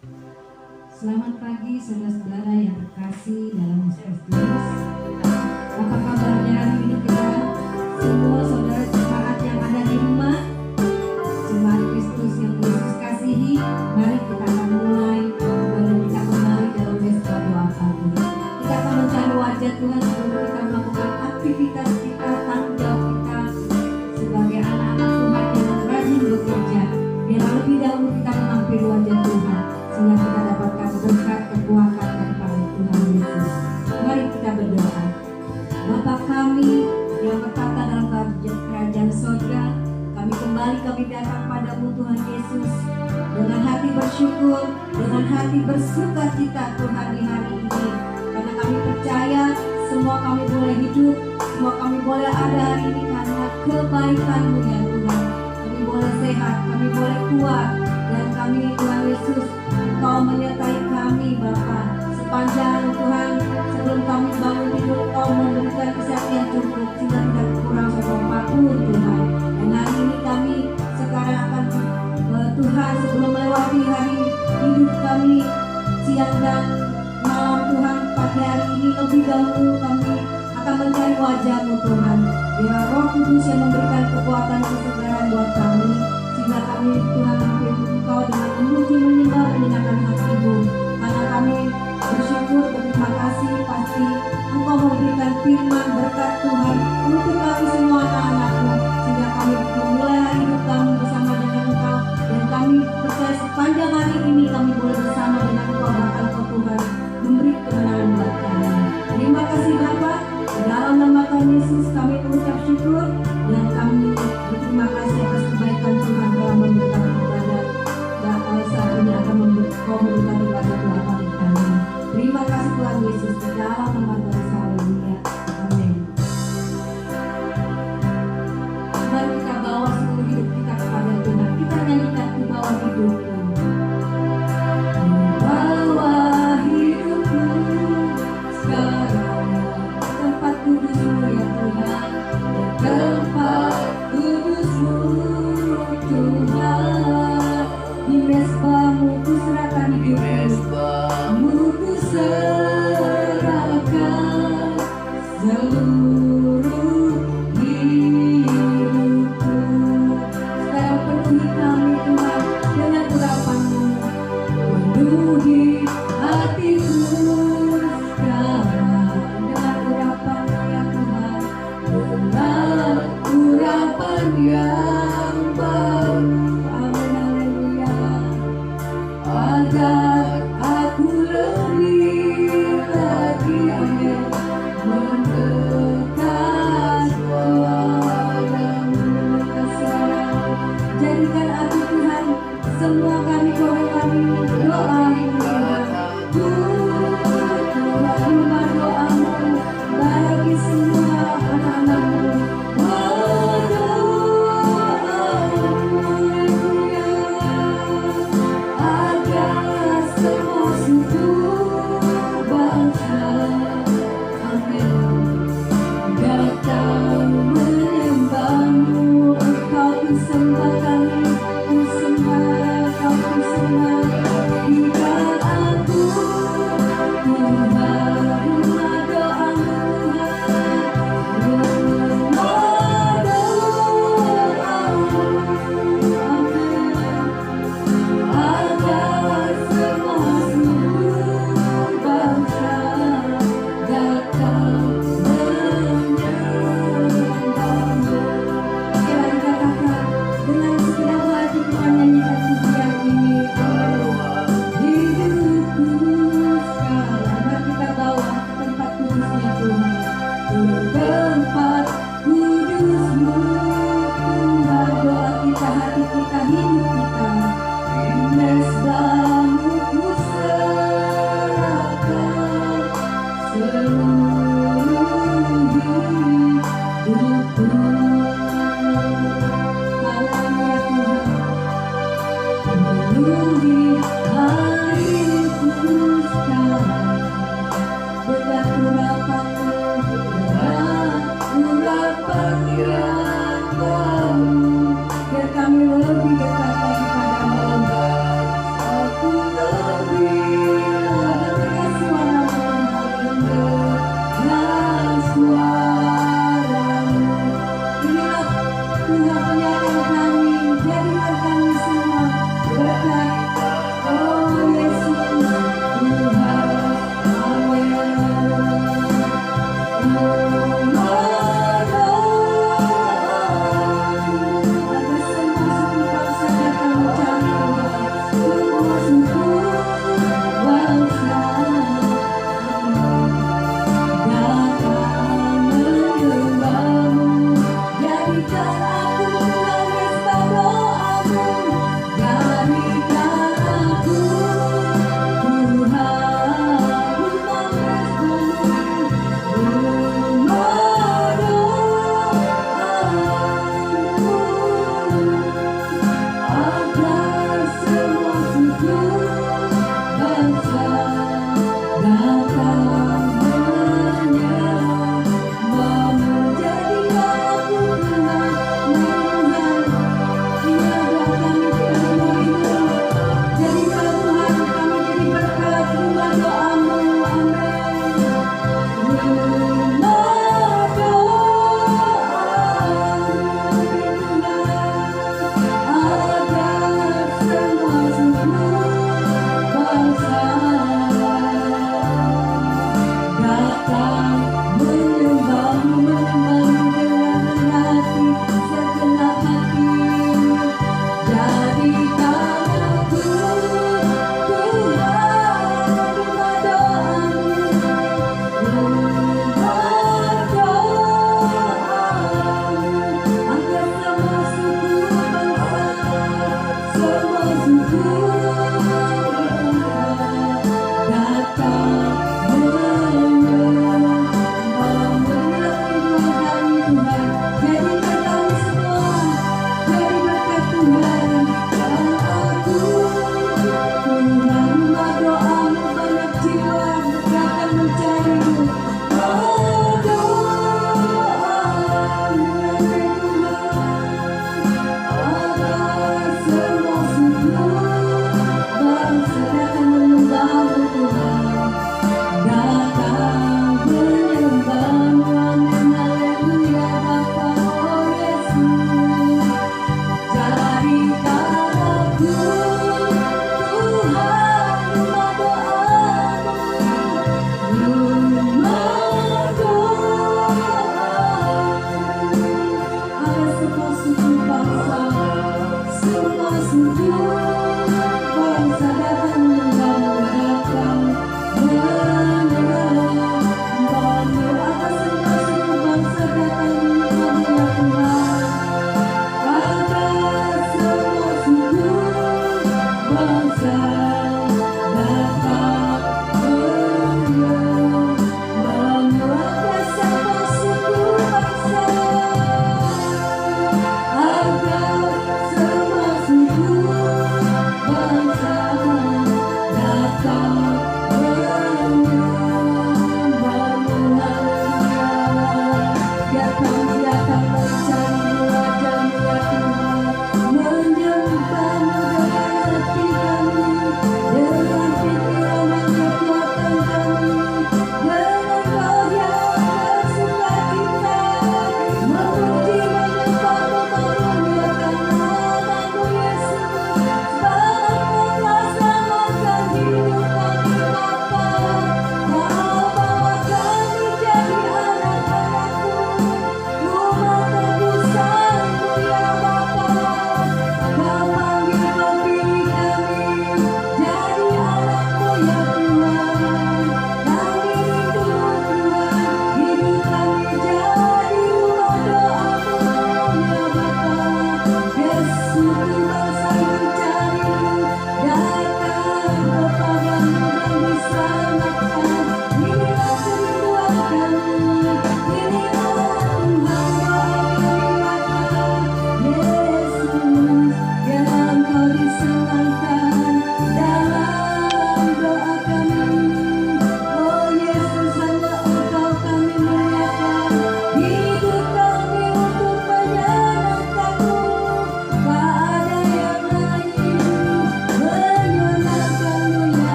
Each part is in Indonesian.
Selamat pagi saudara-saudara yang terkasih dalam Yesus Kristus. Apa kabarnya hari ini kita semua saudara jemaat yang ada di rumah, jemaat Kristus yang Yesus kasihi. Mari kita akan mulai ibadah kita kembali dalam pesta doa pagi. Kita akan mencari wajah Tuhan sebelum kita melakukan aktivitas kita, tanggung jawab kita sebagai anak-anak Tuhan yang rajin bekerja. Biar lebih dahulu kita menghampiri wajah Tuhan sehingga kita dapatkan berkat kekuatan daripada Tuhan Yesus. Mari kita berdoa. Bapa kami yang bertata dalam kerajaan surga, kami datang padamu Tuhan Yesus dengan hati bersyukur, dengan hati bersuka cita Tuhan di hari ini, karena kami percaya semua kami boleh hidup, semua kami boleh ada hari ini karena kebaikan-Mu ya Tuhan. Kami boleh sehat, kami boleh kuat, dan kami Tuhan Yesus, Engkau menyertai kami Bapa sepanjang Tuhan, sebelum kami bangun tidur Engkau memberikan kesehatan yang cukup sehingga tidak kurang apapun Tuhan. Dan hari ini kami sekarang akan Tuhan sebelum melewati hari hidup kami siang dan malam Tuhan, pagi hari ini lebih dahulu kami akan mencari wajah-Mu Tuhan. Biar Roh Kudus yang memberikan kekuatan kesegaran buat kami, sehingga kami Tuhan menghampiri Engkau dengan memuji, menyembah, menyenangkan hati-Mu. Karena kami bersyukur, berterima kasih, pasti Engkau memberikan firman berkat Tuhan untuk kami semua anak-anak-Mu, sehingga kami memulai hari hidup kami bersama dengan Engkau. Dan kami percaya sepanjang hari ini kami boleh bersama dengan Engkau, bahkan Engkau Tuhan memberi kemenangan buat kami. Terima kasih Bapa, dalam nama Tuhan Yesus kami mengucap syukur, dan kami berterima kasih atas kebaikan Tuhan dalam memberikan ibadah. Dan saat ini akan memberikan ibadah doa bagi kami. Terima kasih Tuhan Yesus, di dalam nama Tuhan Yesus. Haleluya. Amin. Mari kita bawa seluruh hidup kita kepada Tuhan. Kita nyanyikan Ku Bawa Hidupku. Bawa hidupku sekarang ke tempat kudus-Mu ya Tuhan, ke tempat kudus-Mu Tuhan. Di mesbah-Mu ku serahkan hidupku, ku serahkan seluruh hidupku. Sekarang penuhi kami Tuhan dengan urapan-Mu, penuhi hatiku sekarang dengan urapan-Mu ya Tuhan, dengan urapan yang baru. Amin, haleluya. Agar aku lebih lagi mendekat padamu. Sekarang jadikan aku Tuhan semua kami doa Tuhan, rumah doa-Mu bagi semua anak-anak-Mu. Agar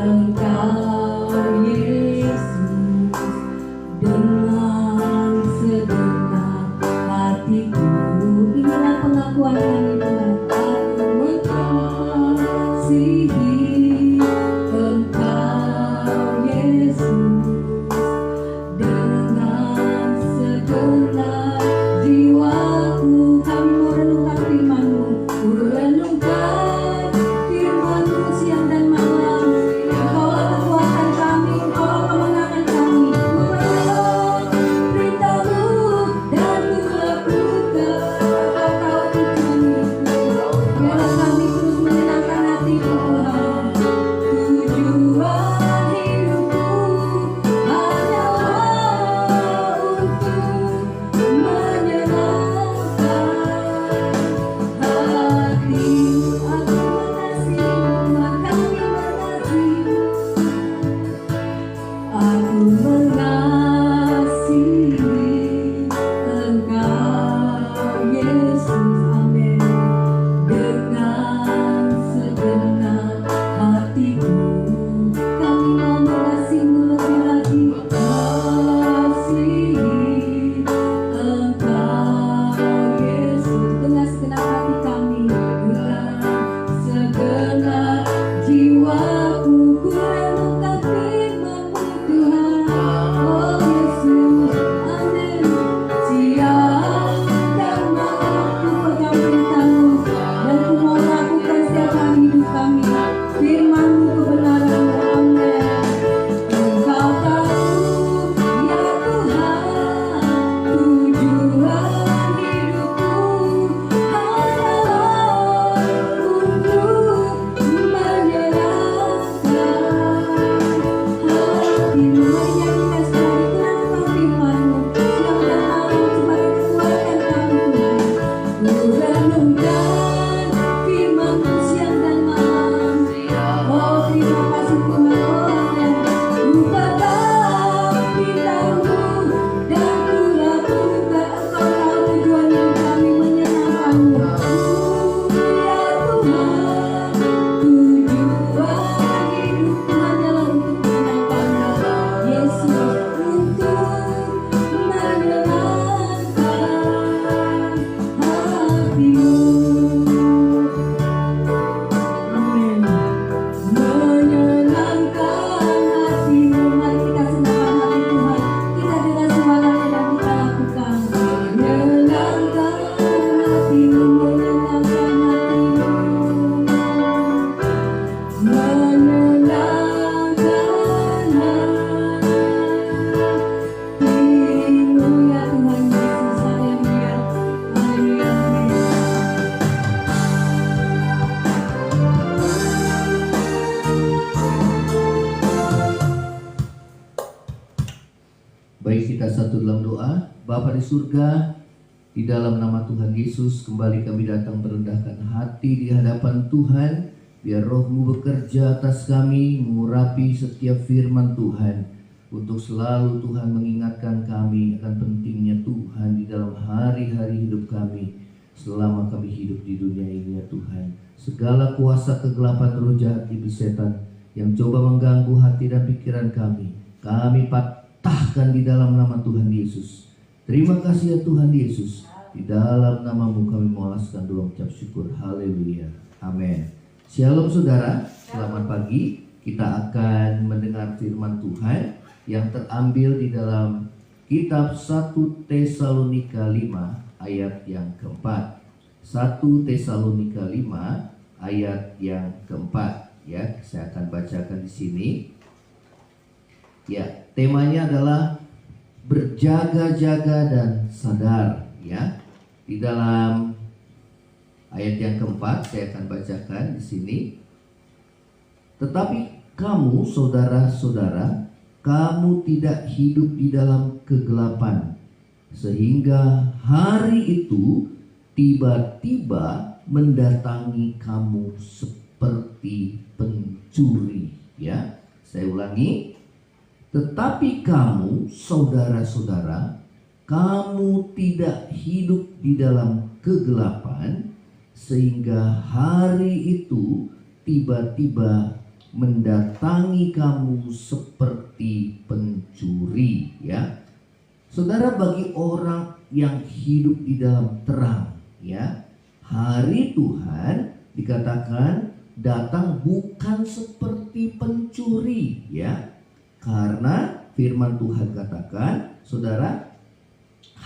Engkau Yesus dengan Bapa di surga, di dalam nama Tuhan Yesus kembali kami datang merendahkan hati di hadapan Tuhan. Biar roh-Mu bekerja atas kami, mengurapi setiap firman Tuhan, untuk selalu Tuhan mengingatkan kami akan pentingnya Tuhan di dalam hari-hari hidup kami selama kami hidup di dunia ini ya Tuhan. Segala kuasa kegelapan roh jahat iblis setan yang coba mengganggu hati dan pikiran kami patahkan di dalam nama Tuhan Yesus. Terima kasih ya Tuhan Yesus. Di dalam nama-Mu kami mengalaskan doa ucap syukur. Haleluya. Amin. Shalom saudara, selamat pagi. Kita akan mendengar firman Tuhan yang terambil di dalam kitab 1 Tesalonika 5 ayat yang keempat. 1 Tesalonika 5 ayat yang keempat. Ya, saya akan bacakan di sini. Ya, temanya adalah berjaga-jaga dan sadar. Ya, di dalam ayat yang keempat saya akan bacakan di sini. Tetapi kamu saudara-saudara, kamu tidak hidup di dalam kegelapan, sehingga hari itu tiba-tiba mendatangi kamu seperti pencuri. Ya, saya ulangi. Tetapi kamu saudara-saudara, kamu tidak hidup di dalam kegelapan, sehingga hari itu tiba-tiba mendatangi kamu seperti pencuri. Ya, saudara, bagi orang yang hidup di dalam terang, ya, hari Tuhan dikatakan datang bukan seperti pencuri. Ya, karena firman Tuhan katakan, saudara,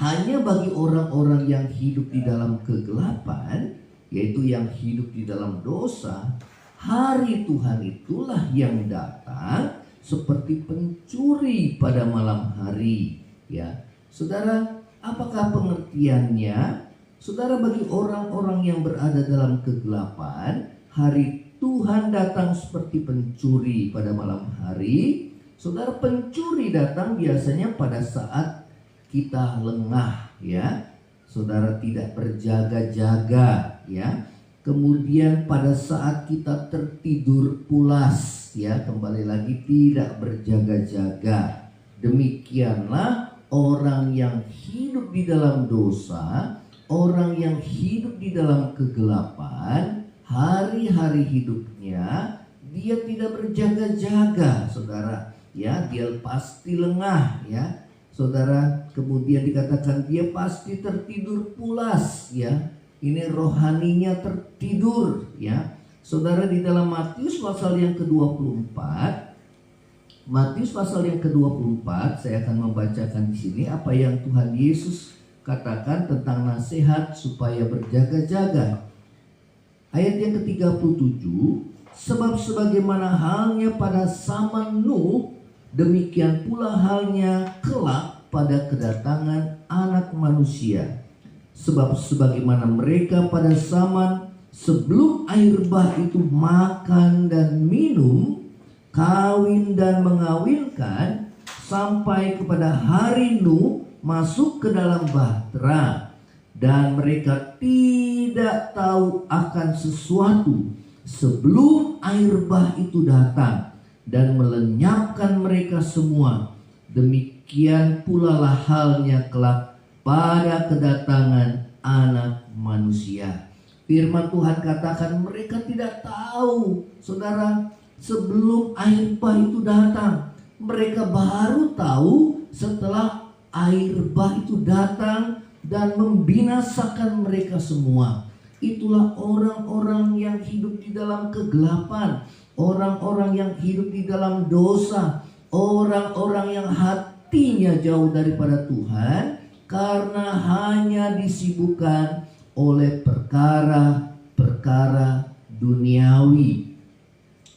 hanya bagi orang-orang yang hidup di dalam kegelapan, yaitu yang hidup di dalam dosa, hari Tuhan itulah yang datang seperti pencuri pada malam hari. Ya, saudara, apakah pengertiannya? Saudara, bagi orang-orang yang berada dalam kegelapan, hari Tuhan datang seperti pencuri pada malam hari. Saudara, pencuri datang biasanya pada saat kita lengah, ya. Saudara tidak berjaga-jaga, ya. Kemudian pada saat kita tertidur pulas, ya, kembali lagi tidak berjaga-jaga. Demikianlah orang yang hidup di dalam dosa, orang yang hidup di dalam kegelapan, hari-hari hidupnya dia tidak berjaga-jaga, saudara. Ya, dia pasti lengah, ya. Saudara, kemudian dikatakan dia pasti tertidur pulas, ya. Ini rohaninya tertidur, ya. Saudara, di dalam Matius pasal yang ke-24, Matius pasal yang ke-24, saya akan membacakan di sini apa yang Tuhan Yesus katakan tentang nasihat supaya berjaga-jaga. Ayat yang ke-37, sebab sebagaimana halnya pada zaman Nuh, demikian pula halnya kelak pada kedatangan Anak Manusia. Sebab sebagaimana mereka pada zaman sebelum air bah itu makan dan minum, kawin dan mengawinkan, sampai kepada hari Nuh masuk ke dalam bahtera, dan mereka tidak tahu akan sesuatu sebelum air bah itu datang dan melenyapkan mereka semua. Demikian pula lah halnya kelak pada kedatangan Anak Manusia. Firman Tuhan katakan mereka tidak tahu, saudara, sebelum air bah itu datang. Mereka baru tahu setelah air bah itu datang dan membinasakan mereka semua. Itulah orang-orang yang hidup di dalam kegelapan, orang-orang yang hidup di dalam dosa, orang-orang yang hatinya jauh daripada Tuhan karena hanya disibukkan oleh perkara-perkara duniawi.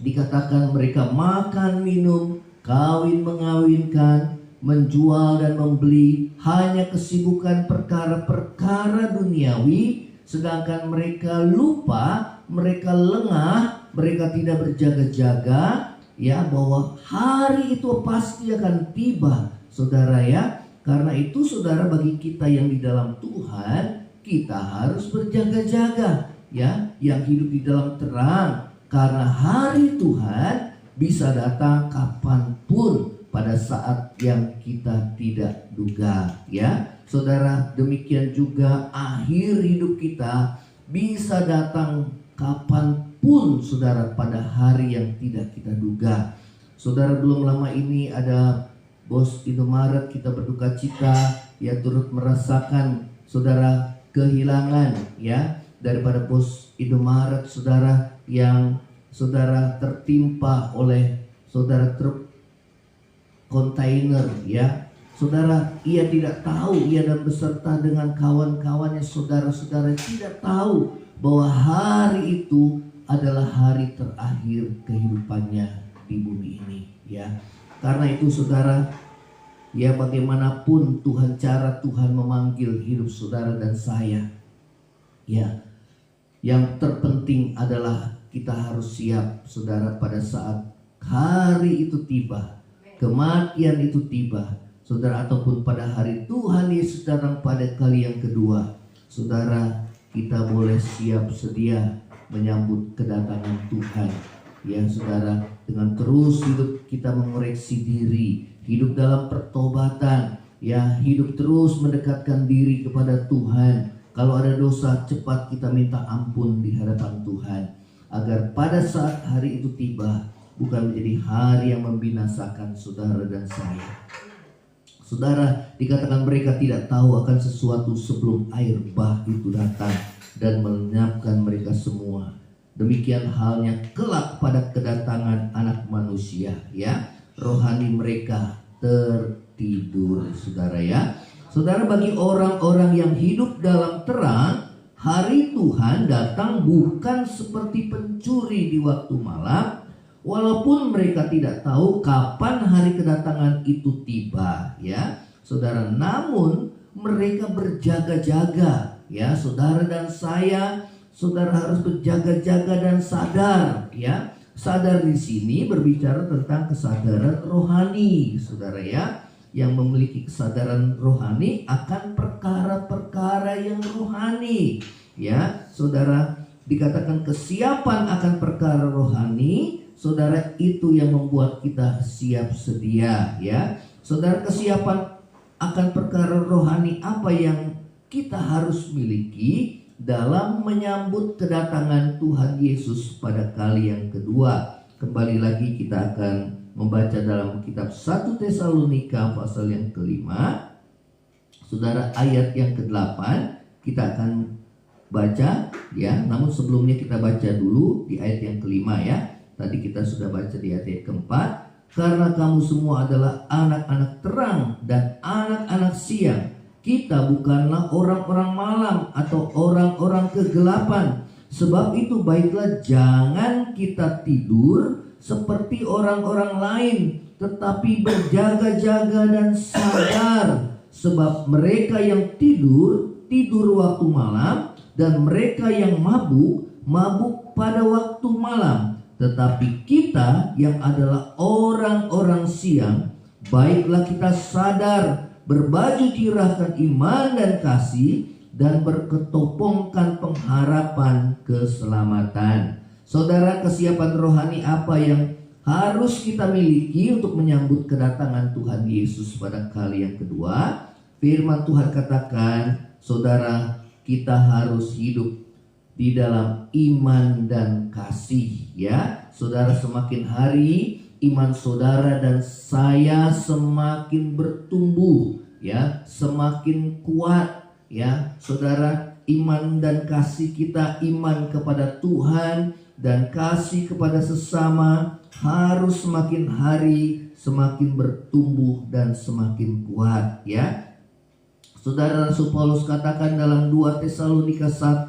Dikatakan mereka makan, minum, kawin, mengawinkan, menjual dan membeli, hanya kesibukan perkara-perkara duniawi, sedangkan mereka lupa, mereka lengah, mereka tidak berjaga-jaga, ya, bahwa hari itu pasti akan tiba, saudara, ya. Karena itu saudara, bagi kita yang di dalam Tuhan, kita harus berjaga-jaga ya, yang hidup di dalam terang. Karena hari Tuhan bisa datang kapanpun pada saat yang kita tidak duga ya. Saudara, demikian juga akhir hidup kita bisa datang kapanpun saudara, pada hari yang tidak kita duga. Saudara, belum lama ini ada bos Indomaret, kita berduka cita ya, turut merasakan saudara kehilangan ya daripada bos Indomaret saudara, yang saudara tertimpa oleh saudara truk kontainer ya. Saudara, ia tidak tahu, ia dan beserta dengan kawan-kawannya, saudara-saudara tidak tahu bahwa hari itu adalah hari terakhir kehidupannya di bumi ini ya. Karena itu saudara, ya bagaimanapun cara Tuhan memanggil hidup saudara dan saya ya, yang terpenting adalah kita harus siap saudara, pada saat hari itu tiba, kematian itu tiba saudara, ataupun pada hari Tuhan Yesus datang pada kali yang kedua, saudara, kita boleh siap sedia menyambut kedatangan Tuhan ya saudara, dengan terus hidup kita mengoreksi diri, hidup dalam pertobatan ya, hidup terus mendekatkan diri kepada Tuhan. Kalau ada dosa, cepat kita minta ampun di hadapan Tuhan, agar pada saat hari itu tiba bukan menjadi hari yang membinasakan saudara dan saya. Saudara, dikatakan mereka tidak tahu akan sesuatu sebelum air bah itu datang dan melenyapkan mereka semua. Demikian halnya kelak pada kedatangan Anak Manusia ya, rohani mereka tertidur saudara ya. Saudara, bagi orang-orang yang hidup dalam terang, hari Tuhan datang bukan seperti pencuri di waktu malam. Walaupun mereka tidak tahu kapan hari kedatangan itu tiba ya saudara, namun mereka berjaga-jaga ya saudara, dan saya saudara harus berjaga-jaga dan sadar ya. Sadar di sini berbicara tentang kesadaran rohani saudara ya, yang memiliki kesadaran rohani akan perkara-perkara yang rohani ya saudara. Dikatakan kesiapan akan perkara rohani saudara, itu yang membuat kita siap sedia ya. Saudara, kesiapan akan perkara rohani apa yang kita harus miliki dalam menyambut kedatangan Tuhan Yesus pada kali yang kedua. Kembali lagi kita akan membaca dalam kitab 1 Tesalonika pasal yang kelima saudara, ayat yang ke-8 kita akan baca ya. Namun sebelumnya kita baca dulu di ayat yang kelima ya. Tadi kita sudah baca di ayat keempat. Karena kamu semua adalah anak-anak terang dan anak-anak siang. Kita bukanlah orang-orang malam atau orang-orang kegelapan. Sebab itu baiklah jangan kita tidur seperti orang-orang lain, tetapi berjaga-jaga dan sadar. Sebab mereka yang tidur waktu malam, dan mereka yang mabuk pada waktu malam. Tetapi kita yang adalah orang-orang siang, baiklah kita sadar, berbaju tirahkan iman dan kasih, dan berketopongkan pengharapan keselamatan. Saudara, kesiapan rohani apa yang harus kita miliki untuk menyambut kedatangan Tuhan Yesus pada kali yang kedua? Firman Tuhan katakan, saudara, kita harus hidup di dalam iman dan kasih ya. Saudara, semakin hari iman saudara dan saya semakin bertumbuh ya, semakin kuat ya. Saudara, iman dan kasih kita, iman kepada Tuhan dan kasih kepada sesama harus semakin hari semakin bertumbuh dan semakin kuat ya. Saudara, Rasul Paulus katakan dalam 2 Tesalonika 1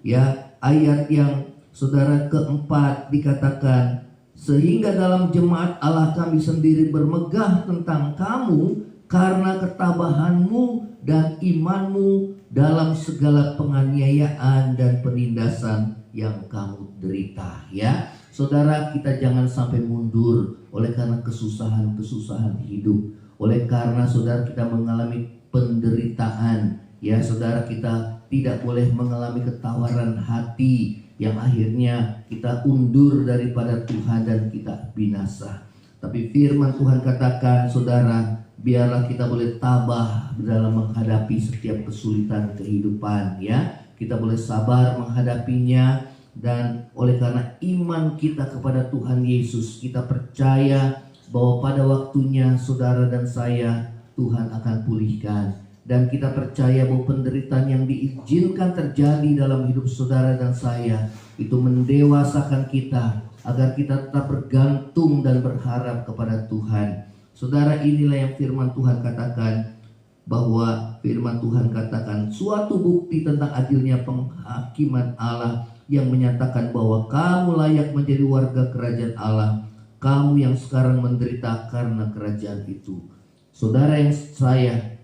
ya, ayat yang saudara keempat dikatakan, sehingga dalam jemaat Allah kami sendiri bermegah tentang kamu karena ketabahanmu dan imanmu dalam segala penganiayaan dan penindasan yang kamu derita ya. Saudara, kita jangan sampai mundur oleh karena kesusahan-kesusahan hidup, oleh karena saudara kita mengalami penderitaan, ya saudara, kita tidak boleh mengalami ketawaran hati yang akhirnya kita undur daripada Tuhan dan kita binasa. Tapi firman Tuhan katakan, saudara, biarlah kita boleh tabah dalam menghadapi setiap kesulitan kehidupan, ya. Kita boleh sabar menghadapinya, dan oleh karena iman kita kepada Tuhan Yesus, kita percaya bahwa pada waktunya saudara dan saya Tuhan akan pulihkan. Dan kita percaya bahwa penderitaan yang diizinkan terjadi dalam hidup saudara dan saya itu mendewasakan kita agar kita tetap bergantung dan berharap kepada Tuhan. Saudara, inilah yang firman Tuhan katakan, bahwa firman Tuhan katakan suatu bukti tentang adilnya penghakiman Allah yang menyatakan bahwa kamu layak menjadi warga kerajaan Allah, kamu yang sekarang menderita karena kerajaan itu. Saudara yang saya,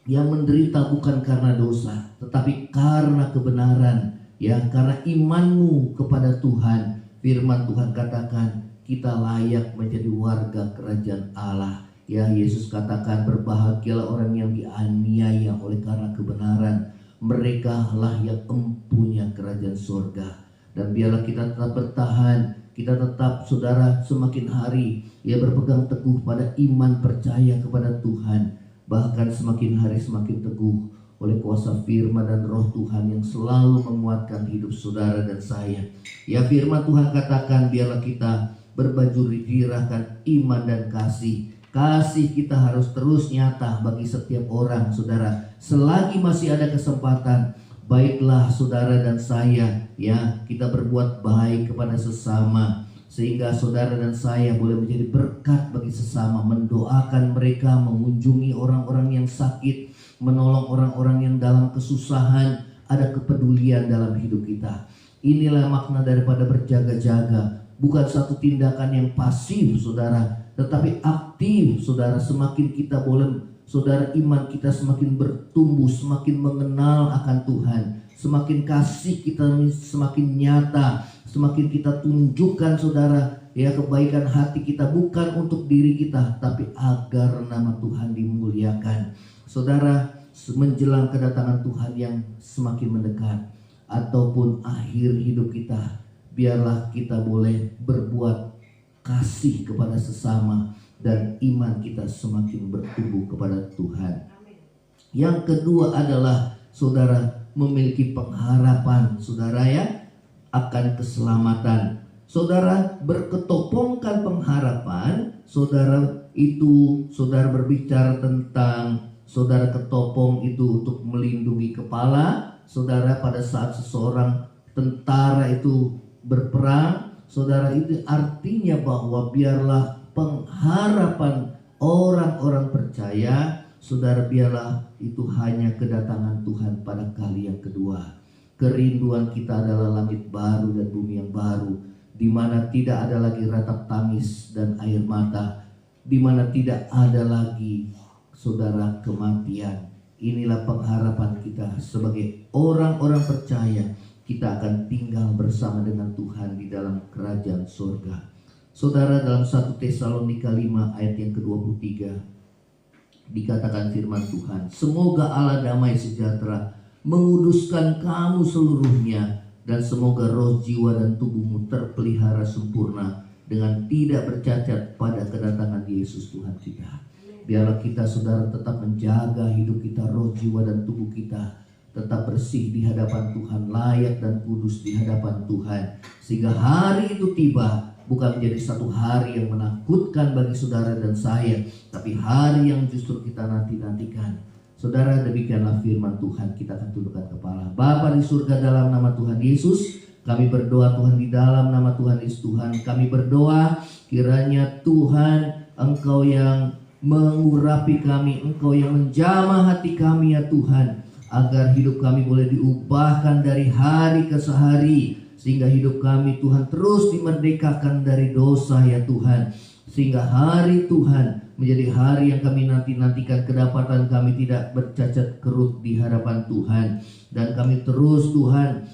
yang menderita bukan karena dosa, tetapi karena kebenaran, ya, karena imanmu kepada Tuhan. Firman Tuhan katakan kita layak menjadi warga kerajaan Allah. Ya, Yesus katakan berbahagialah orang yang dianiaya oleh karena kebenaran, mereka lah yang empunya kerajaan surga. Dan biarlah kita tetap bertahan, kita tetap saudara semakin hari ya berpegang teguh pada iman percaya kepada Tuhan. Bahkan semakin hari semakin teguh oleh kuasa firman dan roh Tuhan yang selalu menguatkan hidup saudara dan saya. Ya, firman Tuhan katakan biarlah kita berbaju dirahkan iman dan kasih. Kasih kita harus terus nyata bagi setiap orang, saudara. Selagi masih ada kesempatan, baiklah saudara dan saya, ya, kita berbuat baik kepada sesama, sehingga saudara dan saya boleh menjadi berkat bagi sesama, mendoakan mereka, mengunjungi orang-orang yang sakit, menolong orang-orang yang dalam kesusahan. Ada kepedulian dalam hidup kita. Inilah makna daripada berjaga-jaga. Bukan satu tindakan yang pasif, saudara, tetapi aktif, saudara. Semakin kita boleh, saudara, iman kita semakin bertumbuh, semakin mengenal akan Tuhan, semakin kasih kita semakin nyata, semakin kita tunjukkan, saudara, ya, kebaikan hati kita bukan untuk diri kita, tapi agar nama Tuhan dimuliakan. Saudara, menjelang kedatangan Tuhan yang semakin mendekat ataupun akhir hidup kita, biarlah kita boleh berbuat kasih kepada sesama dan iman kita semakin bertumbuh kepada Tuhan. Yang kedua adalah saudara memiliki pengharapan, saudara, ya, akan keselamatan. Saudara berketopongkan pengharapan, saudara, itu saudara berbicara tentang saudara ketopong itu untuk melindungi kepala, saudara, pada saat seseorang tentara itu berperang, saudara, itu artinya bahwa biarlah pengharapan orang-orang percaya, saudara, biarlah itu hanya kedatangan Tuhan pada kali yang kedua. Kerinduan kita adalah langit baru dan bumi yang baru, di mana tidak ada lagi ratap tangis dan air mata, di mana tidak ada lagi, saudara, kematian. Inilah pengharapan kita sebagai orang-orang percaya. Kita akan tinggal bersama dengan Tuhan di dalam kerajaan surga. Saudara, dalam 1 Tesalonika 5 ayat yang ke-23 dikatakan firman Tuhan, semoga Allah damai sejahtera menguduskan kamu seluruhnya, dan semoga roh, jiwa, dan tubuhmu terpelihara sempurna dengan tidak bercacat pada kedatangan Yesus Tuhan kita. Biarlah kita, saudara, tetap menjaga hidup kita, roh, jiwa, dan tubuh kita tetap bersih di hadapan Tuhan, layak dan kudus di hadapan Tuhan, sehingga hari itu tiba bukan menjadi satu hari yang menakutkan bagi saudara dan saya, tapi hari yang justru kita nantikan. Saudara, demikianlah firman Tuhan. Kita akan tundukkan kepala. Bapa di surga, dalam nama Tuhan Yesus kami berdoa, Tuhan, di dalam nama Tuhan Yesus, Tuhan kami berdoa, kiranya Tuhan Engkau yang mengurapi kami, Engkau yang menjamah hati kami, ya Tuhan, agar hidup kami boleh diubahkan dari hari ke hari, sehingga hidup kami, Tuhan, terus dimerdekakan dari dosa, ya Tuhan, sehingga hari Tuhan menjadi hari yang kami nantikan, kedapatan kami tidak bercacat kerut di hadapan Tuhan, dan kami terus, Tuhan,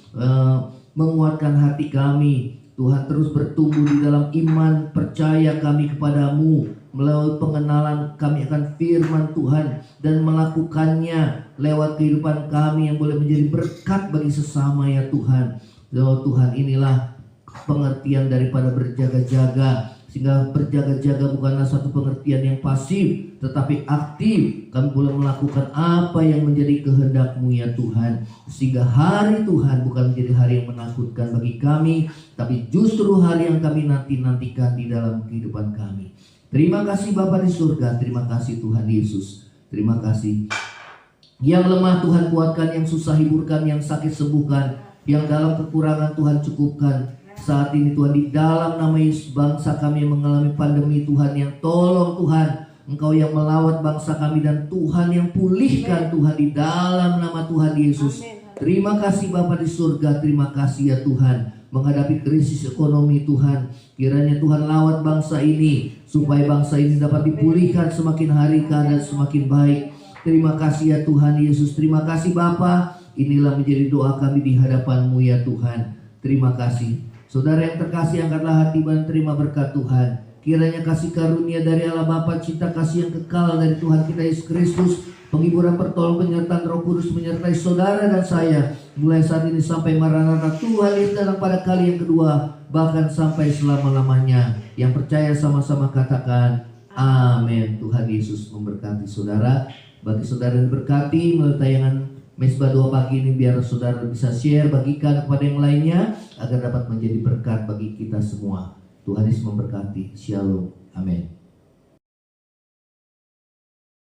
menguatkan hati kami, Tuhan, terus bertumbuh di dalam iman percaya kami kepadamu, melalui pengenalan kami akan firman Tuhan dan melakukannya lewat kehidupan kami yang boleh menjadi berkat bagi sesama ya Tuhan. Oh Tuhan, inilah pengertian daripada berjaga-jaga, sehingga berjaga-jaga bukanlah satu pengertian yang pasif tetapi aktif. Kami boleh melakukan apa yang menjadi kehendak-Mu ya Tuhan, sehingga hari Tuhan bukan menjadi hari yang menakutkan bagi kami, tapi justru hari yang kami nantikan di dalam kehidupan kami. Terima kasih Bapa di surga, terima kasih Tuhan Yesus, terima kasih. Yang lemah Tuhan kuatkan, yang susah hiburkan, yang sakit sembuhkan, yang dalam kekurangan Tuhan cukupkan. Saat ini Tuhan, di dalam nama Yesus, bangsa kami yang mengalami pandemi Tuhan, yang tolong Tuhan, Engkau yang melawat bangsa kami, dan Tuhan yang pulihkan Tuhan di dalam nama Tuhan Yesus. Terima kasih Bapa di surga, terima kasih ya Tuhan. Menghadapi krisis ekonomi Tuhan, kiranya Tuhan lawat bangsa ini, supaya bangsa ini dapat dipulihkan semakin hari keadaan semakin baik. Terima kasih ya Tuhan Yesus, terima kasih Bapa. Inilah menjadi doa kami di hadapan-Mu ya Tuhan. Terima kasih. Saudara yang terkasih, angkatlah hati dan terima berkat Tuhan. Kiranya kasih karunia dari Allah Bapa, cinta kasih yang kekal dari Tuhan kita Yesus Kristus, penghiburan, pertolongan, penyertaan Roh Kudus menyertai saudara dan saya mulai saat ini sampai Maranatha. Tuhan Yesus datang pada kali yang kedua, bahkan sampai selama-lamanya. Yang percaya sama-sama katakan amin. Tuhan Yesus memberkati saudara. Bagi saudara yang berkati melalui tayangan Mesbah Doa pagi ini, biar saudara bisa share, bagikan kepada yang lainnya agar dapat menjadi berkat bagi kita semua. Tuhan Yesus memberkati. Shalom. Amin.